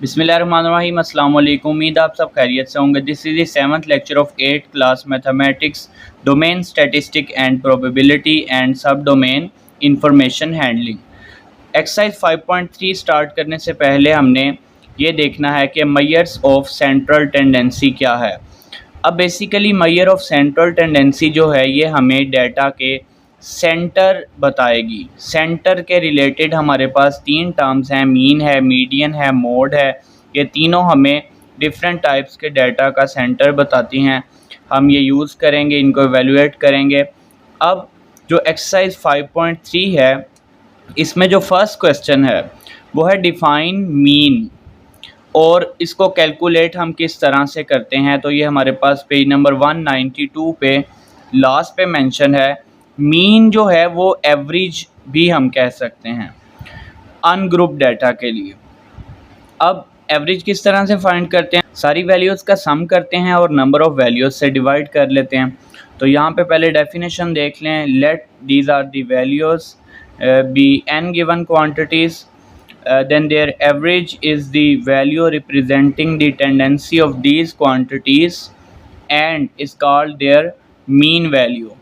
बिस्मिल्लाहिर्रहमानिर्रहीम अस्सलाम वालेकुम। उम्मीद आप सब खैरियत से होंगे। This is the 7th lecture of 8th class mathematics, domain statistic and probability and sub domain information handling. Exercise 5.3 start करने से पहले हमने ये देखना है कि मेजर्स ऑफ सेंट्रल टेंडेंसी क्या है। अब basically measure of central tendency जो है ये हमें डाटा के सेंटर बताएगी। सेंटर के रिलेटेड हमारे पास तीन टर्म्स हैं, मीन है, मीडियन है, मोड है। ये तीनों हमें डिफरेंट टाइप्स के डाटा का सेंटर बताती हैं। हम ये यूज़ करेंगे, इनको एवेलुएट करेंगे। अब जो एक्सरसाइज 5.3 है इसमें जो फर्स्ट क्वेश्चन है वो है डिफाइन मीन, और इसको कैलकुलेट हम किस तरह से करते हैं। तो ये हमारे पास पेज नंबर 192 पे लास्ट पे मेंशन है। मीन जो है वो एवरेज भी हम कह सकते हैं अनग्रुप डाटा के लिए। अब एवरेज किस तरह से फाइंड करते हैं, सारी वैल्यूज़ का सम करते हैं और नंबर ऑफ़ वैल्यूज़ से डिवाइड कर लेते हैं। तो यहाँ पे पहले डेफिनेशन देख लें। Let these are the values be n given quantities, then their average is the value representing the tendency of these quantities and is called their mean value,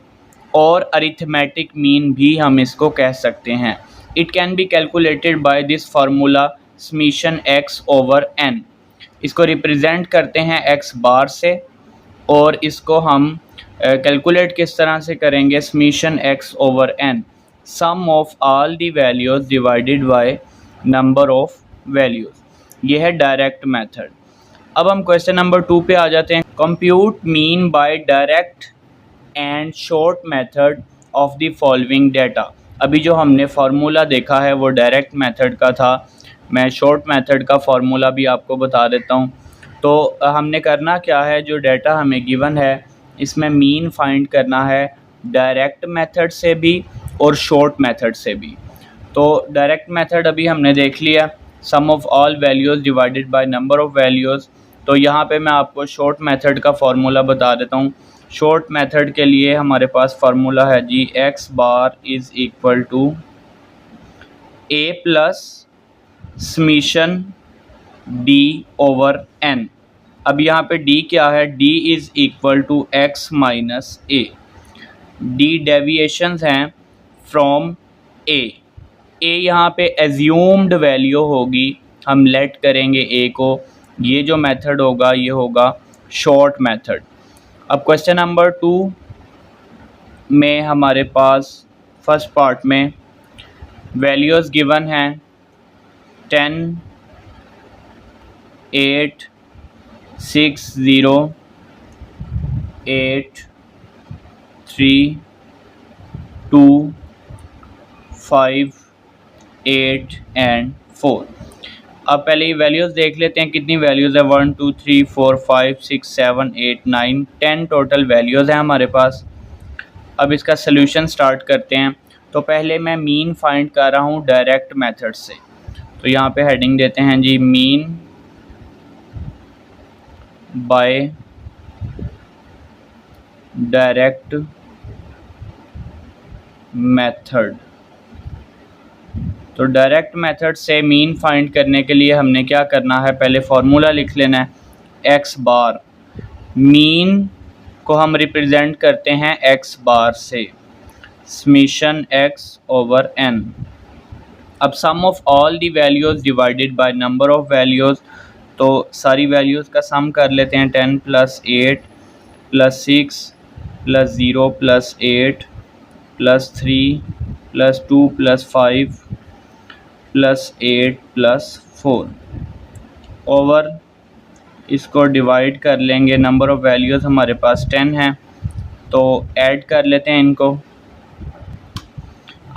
और arithmetic mean भी हम इसको कह सकते हैं। It can be calculated by this formula summation x over n। इसको represent करते हैं x बार से, और इसको हम कैलकुलेट किस तरह से करेंगे, summation x over n, sum of all the values divided by number of values. ये है डायरेक्ट मेथड। अब हम क्वेश्चन नंबर 2 पे आ जाते हैं। Compute mean by direct and short method of the following data. अभी जो हमने फार्मूला देखा है वो डायरेक्ट मेथड का था। मैं शॉर्ट मेथड का फार्मूला भी आपको बता देता हूँ। तो हमने करना क्या है, जो डाटा हमें गिवन है इसमें मीन फाइंड करना है डायरेक्ट मेथड से भी और शॉर्ट मेथड से भी। तो डायरेक्ट मेथड अभी हमने देख लिया, sum of all values divided by number of values. तो यहाँ पे मैं आपको शॉर्ट मेथड का फार्मूला बता देता हूँ। शॉर्ट मेथड के लिए हमारे पास फार्मूला है जी, x bar is equal to A plus summation D over N. अब यहाँ पे डी क्या है, D is equal to x minus A. D deviations हैं फ्रॉम ए। ए यहाँ पे एज्यूम्ड वैल्यू होगी, हम लेट करेंगे ए को। ये जो मेथड होगा ये होगा शॉर्ट मेथड। अब क्वेश्चन नंबर 2 में हमारे पास फर्स्ट पार्ट में वैल्यूज़ गिवन हैं 10, 8, 6, 0, 8, 3, 2, 5, 8 एंड 4। अब पहले ये वैल्यूज़ देख लेते हैं कितनी वैल्यूज़ है। 1 2 3 4 5 6 7 8 9 10 टोटल वैल्यूज़ हैं हमारे पास। अब इसका सलूशन स्टार्ट करते हैं। तो पहले मैं मीन फाइंड कर रहा हूँ डायरेक्ट मेथड से। तो यहाँ पे हेडिंग देते हैं जी, मीन बाय डायरेक्ट मेथड। तो डायरेक्ट मेथड से मीन फाइंड करने के लिए हमने क्या करना है, पहले फार्मूला लिख लेना है एक्स बार। मीन को हम रिप्रेजेंट करते हैं एक्स बार से, समीशन एक्स ओवर एन। अब sum of all the values divided by number of values. तो सारी वैल्यूज़ का सम कर लेते हैं। 10 + 8 + 6 + 0 + 8 + 3 + 2 + 5 + 8 + 4 ओवर, इसको डिवाइड कर लेंगे। नंबर ऑफ़ वैल्यूज़ हमारे पास 10 हैं, तो ऐड कर लेते हैं इनको।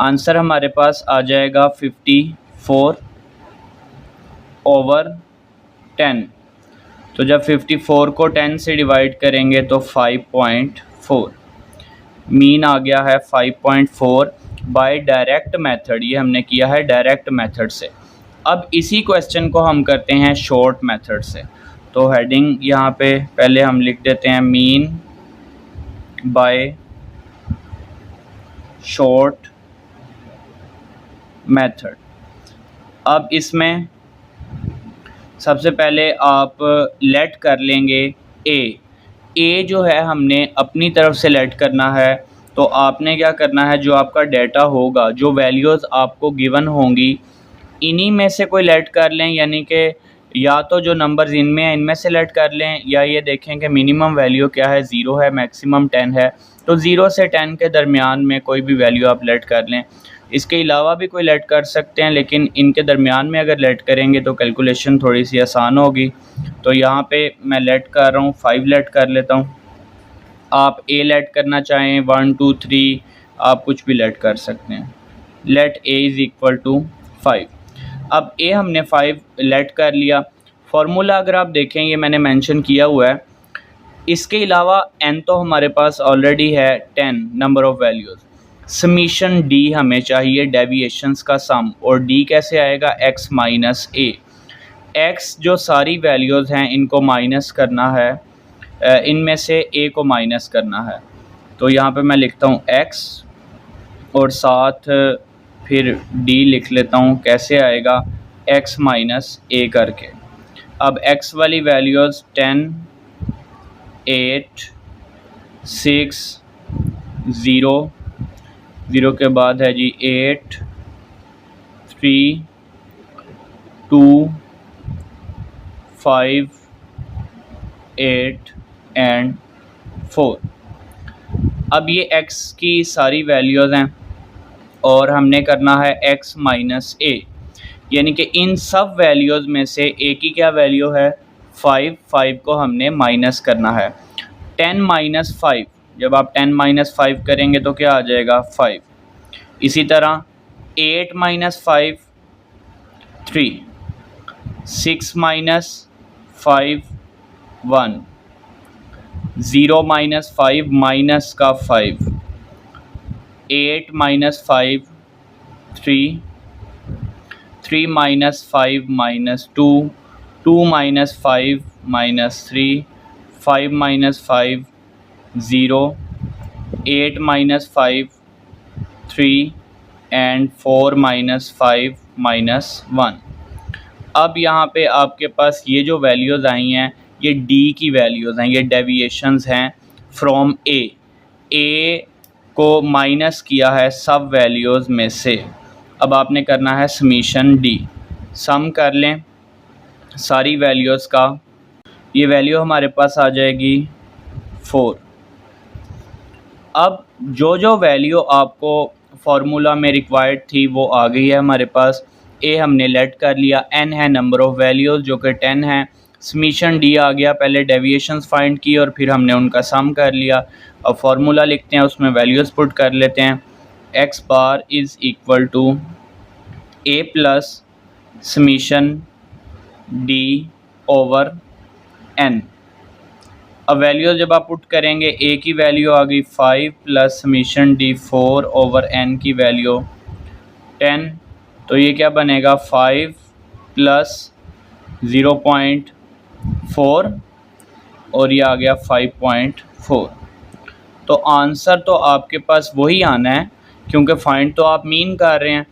आंसर हमारे पास आ जाएगा 54 ओवर 10। तो जब 54 को 10 से डिवाइड करेंगे तो 5.4 मीन आ गया है 5.4 बाय डायरेक्ट मेथड। ये हमने किया है डायरेक्ट मेथड से। अब इसी क्वेश्चन को हम करते हैं शॉर्ट मेथड से। तो हेडिंग यहाँ पे पहले हम लिख देते हैं मीन बाय शॉर्ट मेथड। अब इसमें सबसे पहले आप लेट कर लेंगे ए जो है हमने अपनी तरफ से लेट करना है। तो आपने क्या करना है, जो आपका डेटा होगा, जो वैल्यूज़ आपको गिवन होंगी, इन्हीं में से कोई लेट कर लें, यानी कि या तो जो नंबर्स इनमें हैं इनमें से लेट कर लें, या ये देखें कि मिनिमम वैल्यू क्या है, 0 है, मैक्सिमम 10 है, तो 0 से 10 के दरमियान में कोई भी वैल्यू आप लेट कर लें। इसके अलावा भी कोई लेट कर सकते हैं, लेकिन इनके दरमियान में अगर लेट करेंगे तो कैलकुलेशन थोड़ी सी आसान होगी। तो यहाँ पे मैं लेट कर रहा हूँ, 5 लेट कर लेता हूँ। आप ए लेट करना चाहें 1 2 3, आप कुछ भी लेट कर सकते हैं। Let A is equal to 5। अब ए हमने 5 लेट कर लिया। फार्मूला अगर आप देखें, ये मैंने मेंशन किया हुआ है। इसके अलावा n तो हमारे पास ऑलरेडी है 10 number of values. Summation d हमें चाहिए, डेविएशंस का सम, और d कैसे आएगा, x माइनस ए। x जो सारी वैल्यूज़ हैं इनको माइनस करना है, इनमें से a को माइनस करना है। तो यहाँ पे मैं लिखता हूँ x और साथ फिर d लिख लेता हूँ। कैसे आएगा, x माइनस a करके। अब x वाली वैल्यूज़ 10 8 6 0, 0 के बाद है जी 8 3 2 5 8 एंड 4। अब ये x की सारी वैल्यूज़ हैं और हमने करना है x माइनस a, यानी कि इन सब वैल्यूज़ में से a की क्या वैल्यू है, 5 को हमने माइनस करना है। 10 माइनस 5, जब आप 10 माइनस 5 करेंगे तो क्या आ जाएगा, 5। इसी तरह 8 माइनस 5 3, 6 माइनस 5 1, 0 माइनस 5 माइनस का 5, 8 minus 5 3, 3 minus 5 minus 2, 2 minus 5 minus 3, 5 minus 5 0, 8 minus 5 3 and 4 minus 5 minus 1। अब यहाँ पे आपके पास ये जो वैल्यूज़ आई हैं ये d की वैल्यूज़ हैं, ये डेविएशंस हैं फ्रॉम a को माइनस किया है सब वैल्यूज़ में से। अब आपने करना है समीशन d, सम कर लें सारी वैल्यूज़ का। ये वैल्यू हमारे पास आ जाएगी 4। अब जो वैल्यू आपको फार्मूला में रिक्वायर्ड थी वो आ गई है हमारे पास। ए हमने लेट कर लिया, n है नंबर ऑफ़ वैल्यूज़ जो कि 10 है। समीशन d आ गया, पहले डेविएशंस फाइंड की और फिर हमने उनका सम कर लिया। अब फार्मूला लिखते हैं, उसमें वैल्यूज़ पुट कर लेते हैं। x bar is equal to a plus summation d over n। अब वैल्यूज़ जब आप पुट करेंगे, a की वैल्यू आ गई 5 plus summation d 4 over n की वैल्यू 10। तो ये क्या बनेगा, 5 प्लस 0.4 और ये आ गया 5.4। तो आंसर तो आपके पास वही आना है, क्योंकि फाइंड तो आप मीन कर रहे हैं।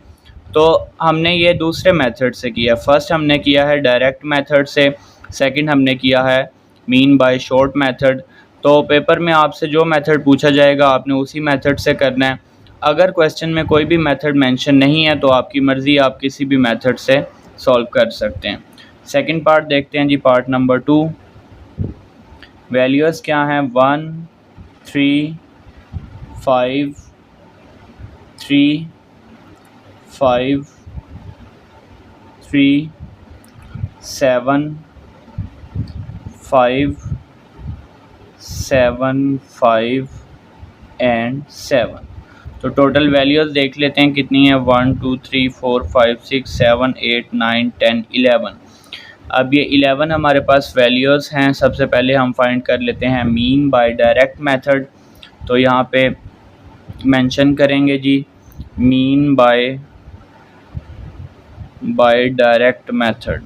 तो हमने ये दूसरे मेथड से किया। फर्स्ट हमने किया है डायरेक्ट मेथड से, सेकंड हमने किया है मीन बाय शॉर्ट मेथड। तो पेपर में आपसे जो मेथड पूछा जाएगा आपने उसी मेथड से करना है। अगर क्वेश्चन में कोई भी मेथड मेंशन नहीं है तो आपकी मर्ज़ी, आप किसी भी मेथड से सॉल्व कर सकते हैं। सेकंड पार्ट देखते हैं जी, पार्ट नंबर 2। वैल्यूज़ क्या हैं, 1 3 5 3 5 3 7 5 7 5 एंड 7। तो टोटल वैल्यूज़ देख लेते हैं कितनी है, 1 2 3 4 5 6 7 8 9 10 11। अब ये 11 हमारे पास वैल्यूज़ हैं। सबसे पहले हम फाइंड कर लेते हैं मीन बाय डायरेक्ट मेथड। तो यहाँ पे मेंशन करेंगे जी मीन बाय डायरेक्ट मेथड।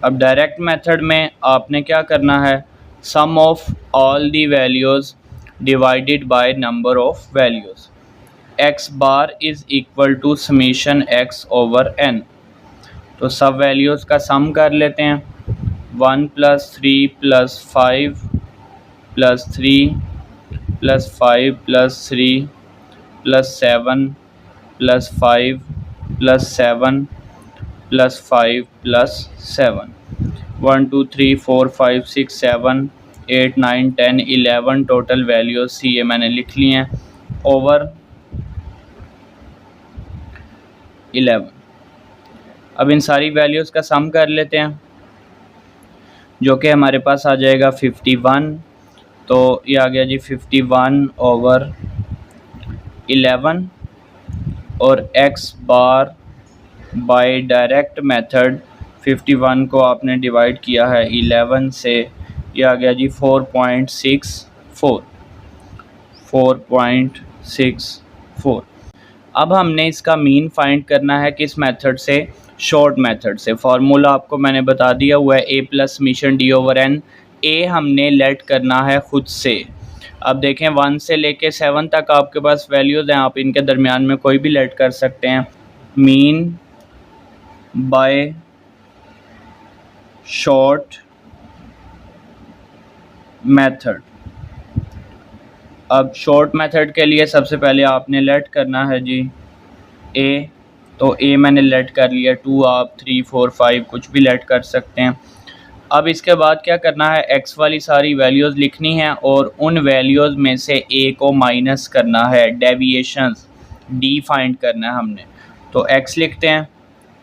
अब डायरेक्ट मेथड में आपने क्या करना है, sum of all the values divided by number of values. x bar is equal to summation x over n। तो सब वैल्यूज़ का सम कर लेते हैं। 1 + 3 + 5 + 3 + 5 + 3 + 7 + 5 + 7 + 5 + 7 1 2 3 4 5 6 7 8 9 10 11 टोटल वैल्यूज़ सी ये मैंने लिख ली हैं ओवर 11। अब इन सारी वैल्यूज़ का सम कर लेते हैं जो कि हमारे पास आ जाएगा 51। तो ये आ गया जी 51 ओवर 11 और x बार बाय डायरेक्ट मेथड 51 को आपने डिवाइड किया है 11 से, ये आ गया जी 4.64। अब हमने इसका मीन फाइंड करना है किस मेथड से, शॉर्ट मेथड से। फार्मूला आपको मैंने बता दिया हुआ है a + समीशन d/n। a हमने लेट करना है खुद से। अब देखें 1 से लेके 7 तक आपके पास वैल्यूज़ हैं, आप इनके दरमियान में कोई भी लेट कर सकते हैं। Mean by short method. अब शॉर्ट मेथड के लिए सबसे पहले आपने लेट करना है जी a, तो a मैंने लेट कर लिया। 2 आप 3 4 5 कुछ भी लेट कर सकते हैं। अब इसके बाद क्या करना है, x वाली सारी वैल्यूज़ लिखनी है और उन वैल्यूज़ में से a को माइनस करना है, डेविएशंस d फाइंड करना है हमने। तो x लिखते हैं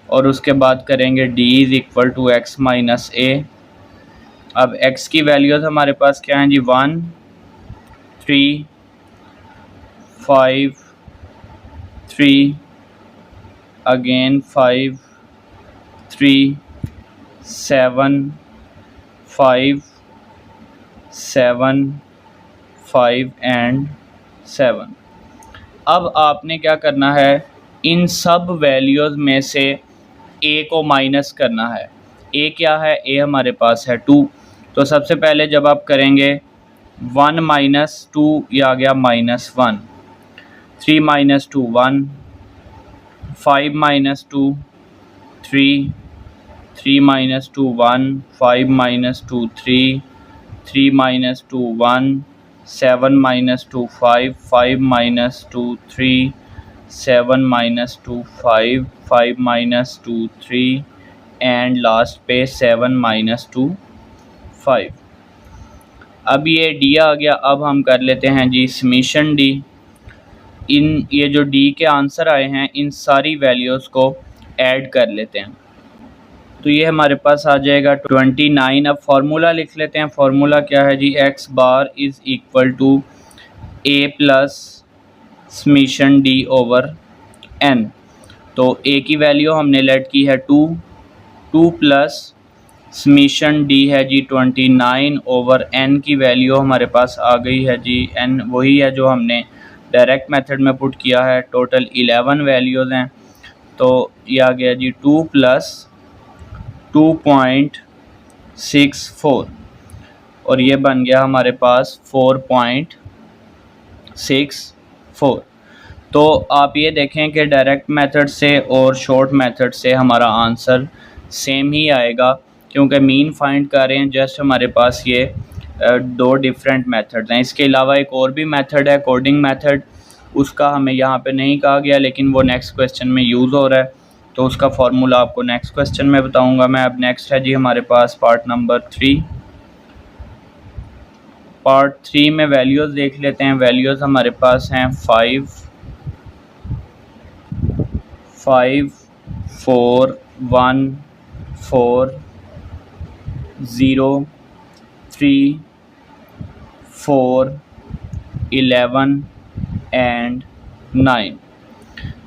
और उसके बाद करेंगे d = x - a। अब x की वैल्यूज़ हमारे पास क्या हैं जी, 1 3 5 3 अगेन 5 3 7 5 7 5 एंड 7। अब आपने क्या करना है, इन सब वैल्यूज़ में से a को माइनस करना है। a क्या है, a हमारे पास है 2। तो सबसे पहले जब आप करेंगे 1 - 2 ये आ गया -1, 3 - 2 1, 5 - 2 3, 3 - 2 1, 5 - 2 3, 3 - 2 1, 7 - 2 5, 5 - 2 3, 7 - 2 5, 5 - 2 3 एंड लास्ट पे 7 - 2 5। अब ये d आ गया। अब हम कर लेते हैं जी समीशन d। इन ये जो d के आंसर आए हैं इन सारी वैल्यूज़ को ऐड कर लेते हैं, तो ये हमारे पास आ जाएगा 29। अब फार्मूला लिख लेते हैं। फार्मूला क्या है जी, x bar = a + summation d/n। तो a की वैल्यू हमने लेट की है 2 + समीशन d है जी 29/n की वैल्यू हमारे पास आ गई है जी n, वही है जो हमने डायरेक्ट मेथड में पुट किया है। टोटल 11 वैल्यूज़ हैं, तो ये आ गया जी 2 + 2.64 और ये बन गया हमारे पास 4.64। तो आप ये देखें कि डायरेक्ट मेथड से और शॉर्ट मेथड से हमारा आंसर सेम ही आएगा, क्योंकि मीन फाइंड कर रहे हैं। जस्ट हमारे पास ये दो डिफरेंट मेथड्स हैं। इसके अलावा एक और भी मेथड है कोडिंग मेथड, उसका हमें यहाँ पे नहीं कहा गया, लेकिन वो नेक्स्ट क्वेश्चन में यूज़ हो रहा है, तो उसका फार्मूला आपको नेक्स्ट क्वेश्चन में बताऊंगा मैं। अब नेक्स्ट है जी हमारे पास पार्ट नंबर 3। पार्ट 3 में वैल्यूज़ देख लेते हैं। वैल्यूज़ हमारे पास हैं 5 5 4 1 4 0 3 4 11 एंड 9।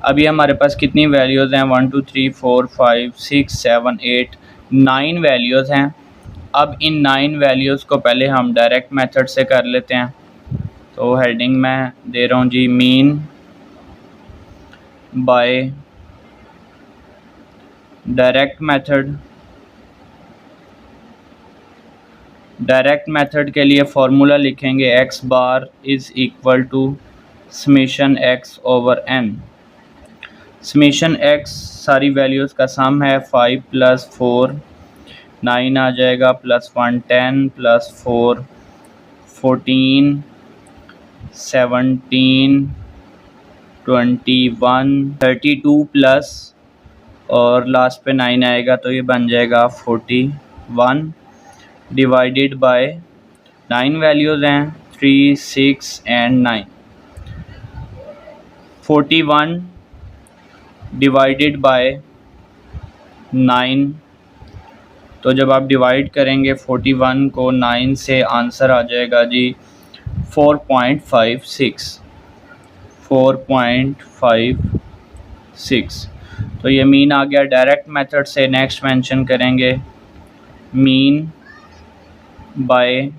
अब ये हमारे पास कितनी वैल्यूज़ हैं, 1 2 3 4 5 6 7 8 9 वैल्यूज़ हैं। अब इन 9 वैल्यूज़ को पहले हम डायरेक्ट मेथड से कर लेते हैं। तो हेडिंग मैं दे रहा हूँ जी mean by direct method. Direct method के लिए फार्मूला लिखेंगे x bar = summation x/n। Summation x सारी वैल्यूज़ का सम है 5 + 4 9 आ जाएगा, +1 10 +4 14 17 21 32 प्लस और लास्ट पे 9 आएगा तो ये बन जाएगा 41 डिवाइडेड बाय 9 वैल्यूज़ हैं 3 6 एंड 9। 41 डिवाइडेड बाय 9, तो जब आप डिवाइड करेंगे 41 को 9 से आंसर आ जाएगा जी 4.56। तो ये मीन आ गया। डायरेक्ट मेथड से नेक्स्ट मेंशन करेंगे मीन बाय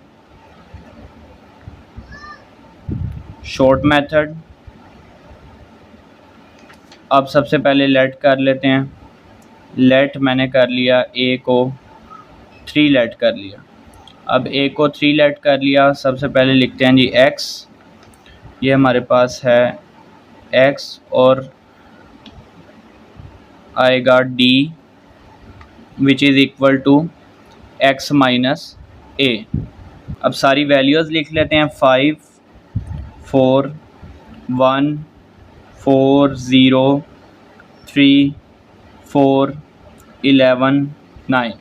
शॉर्ट मेथड। अब सबसे पहले लेट कर लेते हैं। लेट मैंने कर लिया, ए को 3 लेट कर लिया। अब ए को 3 लेट कर लिया, सबसे पहले लिखते हैं जी एक्स, ये हमारे पास है एक्स और आएगा D which is equal to x minus A. अब सारी वैल्यूज़ लिख लेते हैं 5 4 1 4 0 3 4 11 9।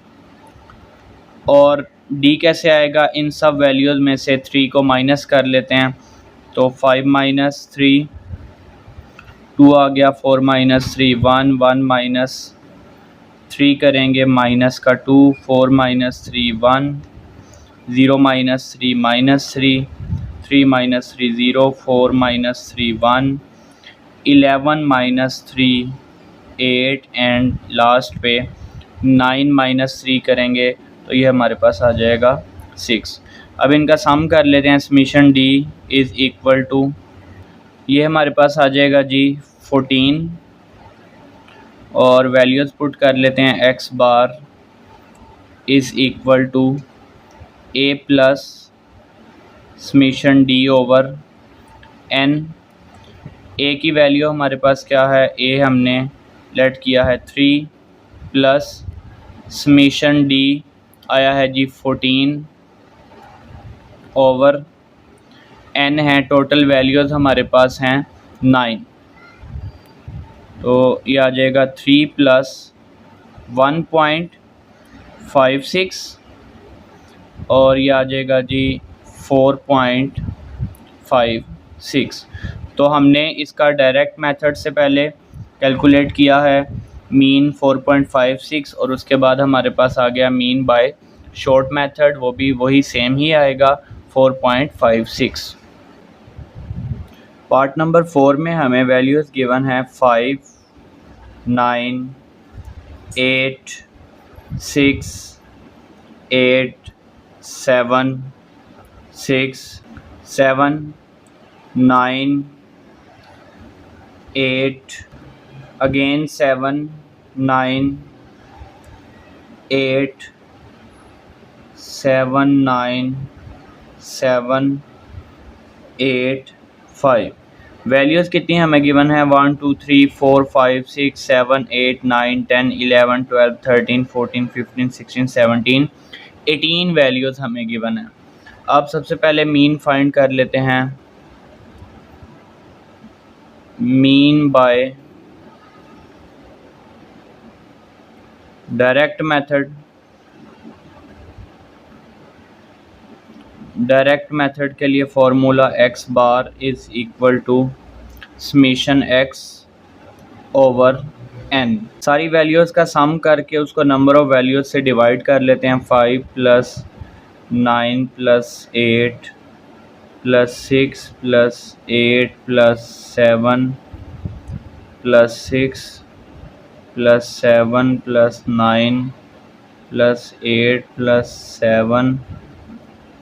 और डी कैसे आएगा, इन सब वैल्यूज़ में से 3 को माइनस कर लेते हैं, तो 5 - 3 2 आ गया, 4 - 3 1 1 माइनस 3 करेंगे माइनस का 2 4 - 3 1 0 - 3 -3 3 - 3 0 4 - 3 1 11 - 3 8 एंड लास्ट पे 9 - 3 करेंगे तो ये हमारे पास आ जाएगा 6। अब इनका सम कर लेते हैं। Summation D is equal to, ये हमारे पास आ जाएगा जी 14 और वैल्यूज़ पुट कर लेते हैं। X bar is equal to A plus summation D over N. A की वैल्यू हमारे पास क्या है, ए हमने लेट किया है 3 प्लस समेशन डी आया है जी 14 ओवर एन है। टोटल वैल्यूज़ हमारे पास हैं 9, तो ये आ जाएगा 3 प्लस 1.56 और ये आ जाएगा जी 4.56। तो हमने इसका डायरेक्ट मेथड से पहले कैलकुलेट किया है मीन 4.56 और उसके बाद हमारे पास आ गया मीन बाय शॉर्ट मेथड, वो भी वही सेम ही आएगा 4.56। पार्ट नंबर 4 में हमें वैल्यूज़ गिवन है 5 9 8 6 8 7 6 7 9 8 again 7 9 8 7 9 7 8 5। वैल्यूज़ कितनी हमें गिवन है 1 2 3 4 5 6 7 8 9 10 11 12 13 14 15 16 17 18 वैल्यूज़ हमें गिवन है। अब सबसे पहले मीन फाइंड कर लेते हैं। Mean by direct method. Direct method के लिए formula X bar is equal to summation x over N. सारी वैल्यूज़ का सम करके उसको नंबर ऑफ़ वैल्यूज़ से डिवाइड कर लेते हैं। 5 + 9 + 8 + 6 + 8 + 7 + 6 + 7 + 9 + 8 + 7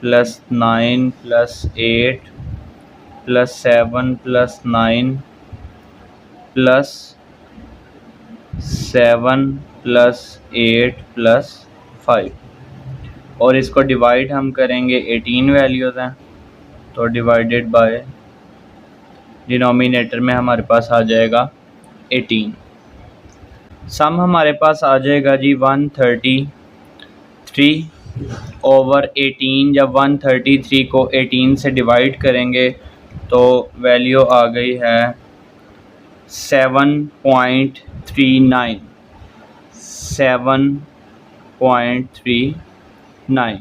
+ 9 + 8 + 7 + 9 + 7 + 8 + 5 और इसको डिवाइड हम करेंगे 18 वैल्यूज़ हैं, तो डिवाइडेड बाय डिनोमिनेटर में हमारे पास आ जाएगा 18। सम हमारे पास आ जाएगा जी 133 ओवर 18। जब 133 को 18 से डिवाइड करेंगे तो वैल्यू आ गई है 7.39। 7.39।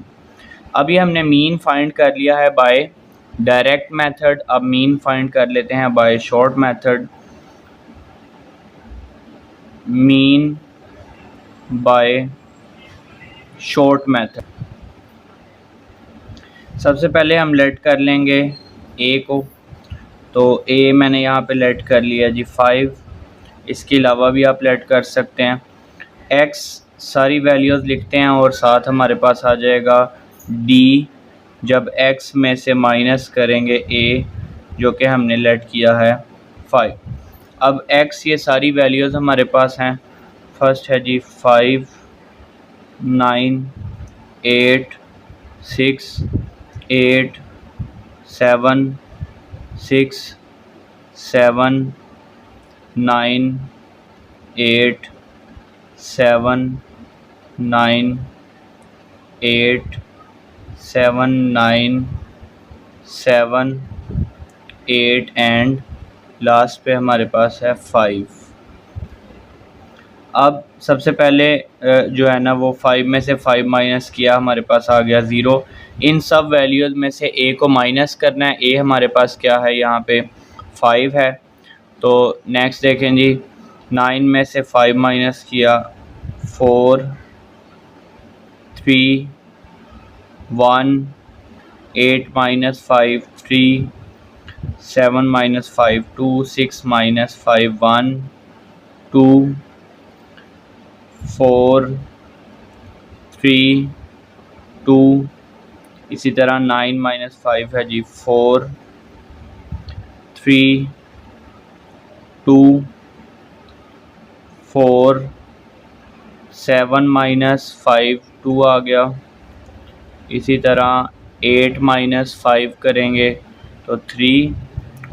अब ये हमने मीन फाइंड कर लिया है बाय डायरेक्ट मेथड। अब मीन फाइंड कर लेते हैं by short method. Mean by short method. सबसे पहले हम लेट कर लेंगे ए को, तो ए मैंने यहाँ पे लेट कर लिया जी 5। इसके अलावा भी आप लेट कर सकते हैं। एक्स सारी वैल्यूज़ लिखते हैं और साथ हमारे पास आ जाएगा डी जब एक्स में से माइनस करेंगे ए जो कि हमने लेट किया है 5। अब एक्स ये सारी वैल्यूज़ हमारे पास हैं। फर्स्ट है जी 5, 9, 8, 6, 8, 7, 6, 7, 9, 8, 7, 9, 8, 7, 9, 7, 8 एंड लास्ट पे हमारे पास है 5। अब सबसे पहले जो है ना वो 5 में से 5 माइनस किया, हमारे पास आ गया 0। इन सब वैल्यूज़ में से ए को माइनस करना है। ए हमारे पास क्या है, यहाँ पे 5 है। तो नेक्स्ट देखें जी, 9 में से 5 माइनस किया 4, 3, 1, 8 माइनस 5 3, 7 माइनस 5 2, 6 माइनस 5 1, 2, 4, 3, 2। इसी तरह 9 माइनस 5 है जी 4, 3, 2, 4, 7 माइनस 5 2 आ गया। इसी तरह 8 माइनस 5 करेंगे तो 3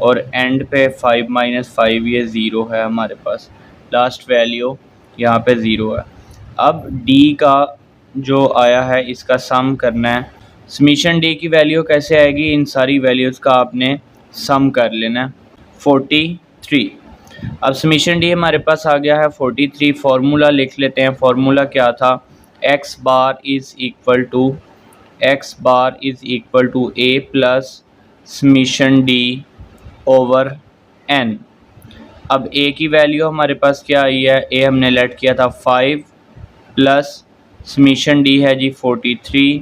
और एंड पे 5 माइनस 5 ये 0 है हमारे पास। लास्ट वैल्यू यहाँ पे 0 है। अब डी का जो आया है इसका सम करना है। समीशन डी की वैल्यू कैसे आएगी, इन सारी वैल्यूज़ का आपने सम कर लेना है। 43। अब समीशन डी हमारे पास आ गया है 43। फार्मूला लिख लेते हैं। फार्मूला क्या था, X bar is equal to A plus summation D over N. अब ए की वैल्यू हमारे पास क्या आई है, ए हमने लेट किया था 5 प्लस समीशन डी है जी 43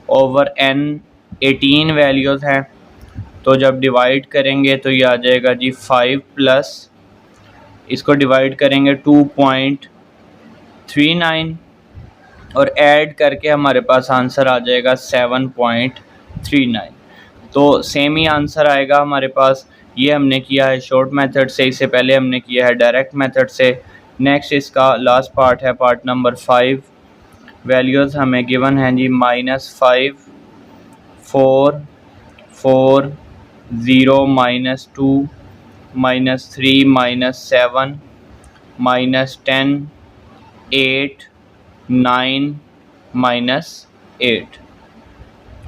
ओवर एन 18 वैल्यूज़ हैं। तो जब डिवाइड करेंगे तो ये आ जाएगा जी 5 प्लस इसको डिवाइड करेंगे 2.39 और ऐड करके हमारे पास आंसर आ जाएगा 7.39। तो सेम ही आंसर आएगा हमारे पास। ये हमने किया है शॉर्ट मेथड से, इससे पहले हमने किया है डायरेक्ट मेथड से। नेक्स्ट इसका लास्ट पार्ट है, पार्ट नंबर 5। वैल्यूज़ हमें गिवन हैं जी -5, 4, 4, 0, -2, -3, -7, -10, 8, 9, -8।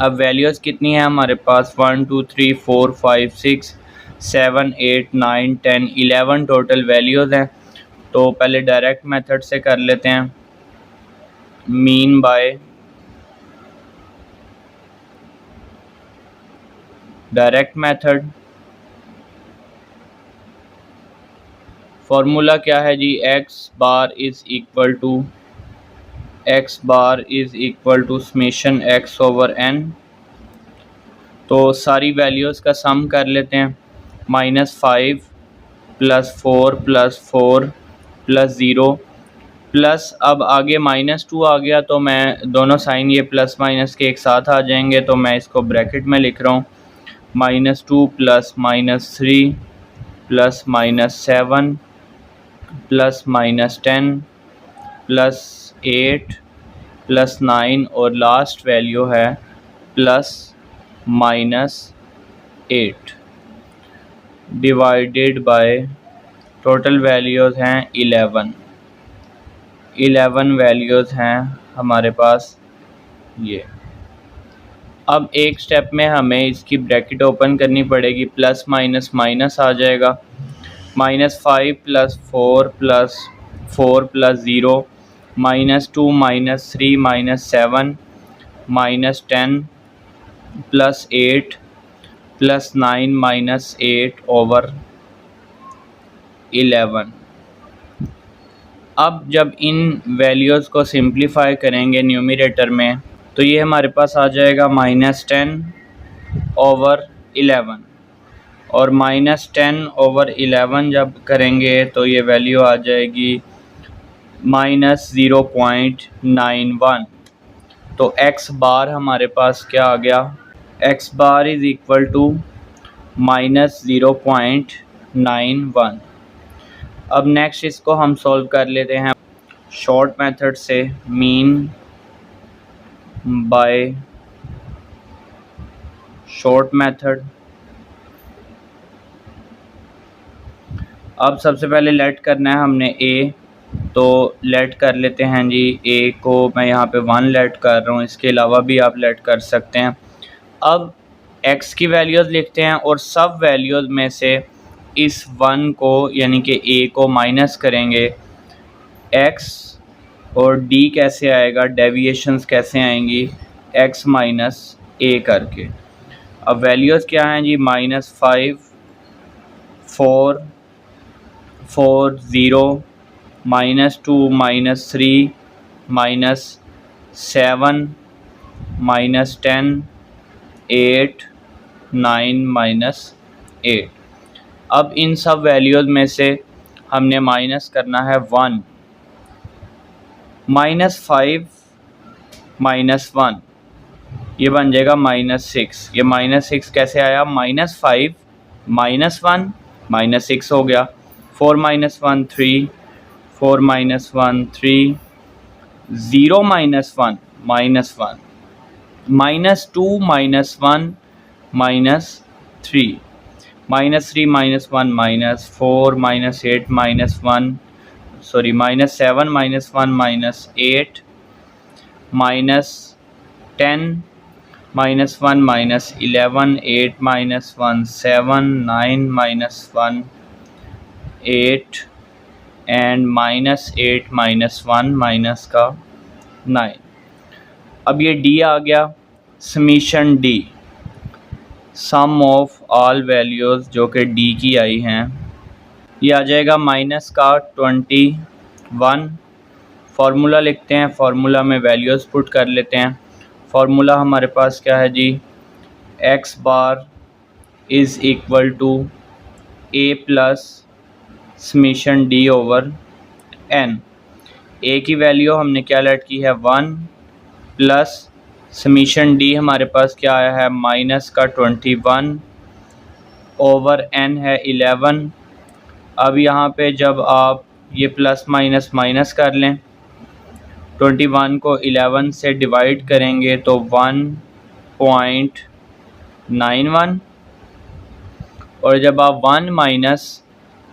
अब वैल्यूज़ कितनी है हमारे पास, 1 2 3 4 5 6 7 8 9 10 11 टोटल वैल्यूज़ हैं। तो पहले डायरेक्ट मेथड से कर लेते हैं। Mean by direct method. Formula क्या है जी, x bar is equal to summation x over N. तो सारी वैल्यूज़ का सम कर लेते हैं। -5 प्लस 4 प्लस 4 प्लस 0 प्लस, अब आगे -2 आ गया तो मैं दोनों साइन ये प्लस माइनस के एक साथ आ जाएंगे, तो मैं इसको ब्रैकेट में लिख रहा हूँ। -2 plus -3 plus -7 plus -10 plus 8 plus 9 और लास्ट वैल्यू है +-8 डिवाइडेड बाय टोटल वैल्यूज़ हैं 11 वैल्यूज़ हैं हमारे पास ये। अब एक स्टेप में हमें इसकी ब्रैकेट ओपन करनी पड़ेगी, प्लस माइनस माइनस आ जाएगा, -5 + 4 + 4 + 0 -2 -3 -7 -10 + 8 + 9 -8/11। अब जब इन वैल्यूज़ को सिंप्लीफाई करेंगे न्यूमरेटर में तो ये हमारे पास आ जाएगा -10/11, और -10/11 जब करेंगे तो ये वैल्यू आ जाएगी -0.91। तो x बार हमारे पास क्या आ गया, x bar is equal to -0.91। अब नेक्स्ट इसको हम सॉल्व कर लेते हैं शॉर्ट मेथड से, मीन बाय शॉर्ट मेथड। अब सबसे पहले लेट करना है हमने a, तो लेट कर लेते हैं जी a को। मैं यहाँ पे 1 लेट कर रहा हूँ, इसके अलावा भी आप लेट कर सकते हैं। अब x की वैल्यूज़ लिखते हैं और सब वैल्यूज़ में से इस 1 को यानी कि a को माइनस करेंगे। x और d कैसे आएगा, डेविएशंस कैसे आएंगी, x माइनस a करके। अब वैल्यूज़ क्या हैं जी, -5 4 4 0 -2 -3 -7 -10 8 9 -8। अब इन सब वैल्यूज़ में से हमने माइनस करना है 1। -5 -1 ये बन जाएगा -6। ये -6 कैसे आया, -5 -1 -6 हो गया। 4 - 1 3 4 - 1 3 0 - 1 -1 -2 -1 -3 -3 -1 -4 -8 -1 सॉरी -7 -1 -8 -10 -1 -11 8 -1 7 9 -1 8 एंड -8 -1 माइनस का 9। अब ये d आ गया, summation d, sum of all values जो कि d की आई हैं, ये आ जाएगा माइनस का 21। फार्मूला लिखते हैं, फार्मूला में वैल्यूज़ पुट कर लेते हैं। फार्मूला हमारे पास क्या है जी, x bar is equal to a plus summation d over n। a की वैल्यू हमने क्या लेट की है 1 प्लस समीशन d हमारे पास क्या आया है माइनस का 21 ओवर n है 11। अब यहाँ पे जब आप ये प्लस माइनस माइनस कर लें, 21 को 11 से डिवाइड करेंगे तो 1.91, और जब आप 1 माइनस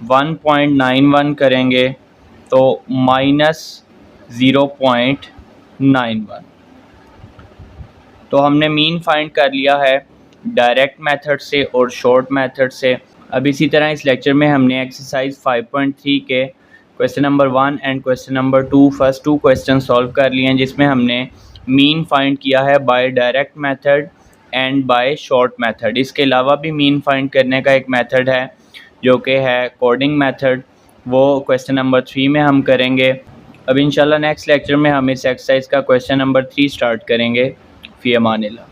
1.91 करेंगे तो -0.91। तो हमने मीन फाइंड कर लिया है डायरेक्ट मेथड से और शॉर्ट मेथड से। अब इसी तरह इस लेक्चर में हमने एक्सरसाइज 5.3 के question number 1 and question number 2 first 2 question solve कर लिए हैं, जिसमें हमने मीन फाइंड किया है by direct method and by short method. इसके अलावा भी मीन फाइंड करने का एक मेथड है जो कि है कोडिंग मेथड, वो क्वेश्चन नंबर 3 में हम करेंगे। अब इंशाल्लाह नेक्स्ट लेक्चर में हम इस एक्सरसाइज का क्वेश्चन नंबर 3 स्टार्ट करेंगे। फ़ी अमानिल्लाह।